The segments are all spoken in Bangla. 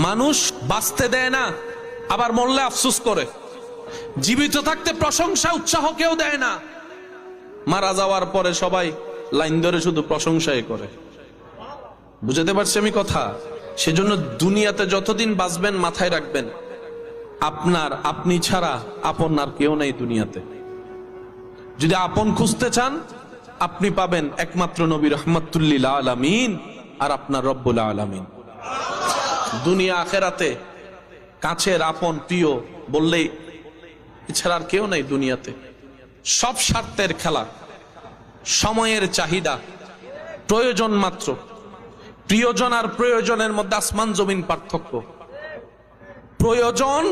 মানুষ বাঁচতে দেয় না, আবার মরলে আফসোস করে। জীবিত থাকতে প্রশংসা উৎসাহ কেউ দেয় না, মারা যাওয়ার পরে সবাই লাইন ধরে শুধু প্রশংসাই করে। বুঝতে পারছি আমি কথা? সেজন্য দুনিয়াতে যতদিন বাঁচবেন মাথায় রাখবেন, আপনি ছাড়া আপন আর কেউ নেই দুনিয়াতে। যদি আপন খুঁজতে চান, আপনি পাবেন একমাত্র নবী রাহমাতুল লিল আলামিন আর আপনার রব্বুল আলামিন। দুনিয়া আখেরাতে কাছের আপন প্রিয় বললেই এছাড়া আর কেউ নাই দুনিয়াতে। সব স্বার্থের খেলা, সময়ের চাহিদা, প্রয়োজন মাত্র। প্রিয়জন আর প্রয়োজনের মধ্যে আসমান জমিন পার্থক্য। প্রিয়জন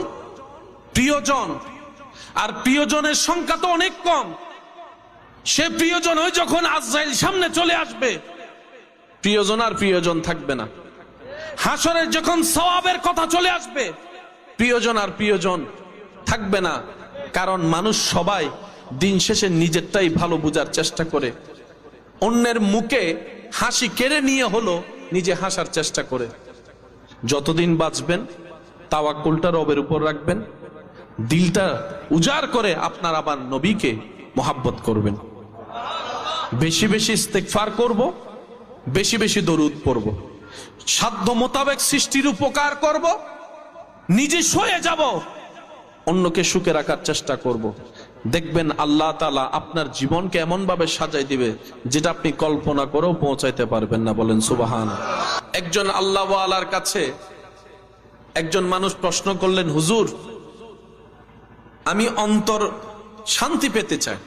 আর প্রিয়জনের সংখ্যা তো অনেক কম। সে প্রিয়জন ওই যখন আজরাইল সামনে চলে আসবে, প্রিয়জন আর প্রিয়জন থাকবে না। হাসরের যখন সওয়াবের কথা চলে আসবে, প্রিয়জন আর প্রিয়জন থাকবে না। কারণ মানুষ সবাই দিন শেষে নিজেরটাই ভালো বোঝার চেষ্টা করে, অন্যের মুখে হাসি কেড়ে নিয়ে হলো নিজে হাসার চেষ্টা করে। যতদিন বাঁচবেন তাওয়াক্কুলটা রবের উপর রাখবেন, দিলটা উজাড় করে আপনার আবার নবীকে মোহাব্বত করবেন। বেশি বেশি ইস্তেগফার করব, বেশি বেশি দরুদ পড়ব, সাধ্য মোতাবেক সৃষ্টির উপকার করব, নিজে সয়ে যাব, অন্যকে সুখে রাখার চেষ্টা করব। দেখবেন আল্লাহ তাআলা আপনার জীবনকে এমন ভাবে সাজাই দিবে যেটা আপনি কল্পনা করেও পৌঁছাইতে পারবেন না। বলেন সুবহানাল্লাহ। একজন আল্লাহ ওয়ালার কাছে একজন মানুষ প্রশ্ন করলেন, হুজুর, আমি অন্তর শান্তি পেতে চাই,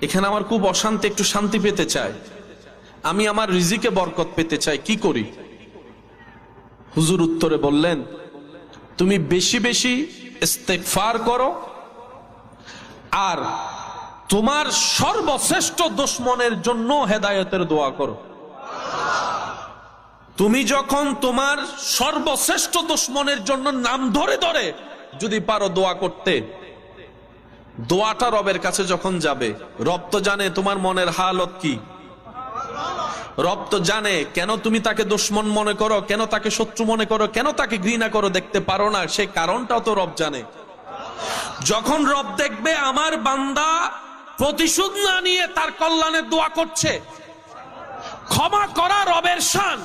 এখানে আমার খুব অশান্তি, একটু শান্তি পেতে চাই, আমি আমার রিজিকে বরকত পেতে চাই, কি করি? হুজুর উত্তরে বললেন, তুমি বেশি বেশি ইস্তেগফার করো আর তোমার সর্বশ্রেষ্ঠ দুশমনের জন্য হেদায়েতের দোয়া করো। তুমি যখন তোমার সর্বশ্রেষ্ঠ দুশমনের জন্য নাম ধরে ধরে যদি পারো দোয়া করতে, দোয়াটা রবের কাছে যখন যাবে, রব তো জানে তোমার মনের হালত কি। রব তো জানে কেন তুমি তাকে দুশমন মনে করো, কেন তাকে শত্রু মনে করো, কেন তাকে ঘৃণা করো, দেখতে পারো না, সে কারণটাও তো রব জানে। যখন রব দেখবে আমার বান্দা প্রতিশোধ না নিয়ে তার কল্যাণে দোয়া করছে, ক্ষমা করা রবের শান,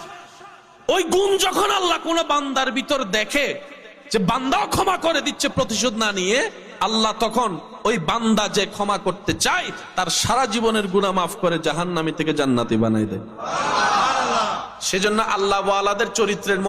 ওই গুণ যখন আল্লাহ কোন বান্দার ভিতর দেখে যে বান্দাও ক্ষমা করে দিচ্ছে প্রতিশোধ না নিয়ে, আল্লাহ তখন ওই বান্দা যে ক্ষমা করতে চায় তার সারা জীবনের গুনাহ মাফ করে জাহান্নামী থেকে জান্নাতি বানাই দেয়। সেজন্য আল্লাহ ওয়ালাদের চরিত্রের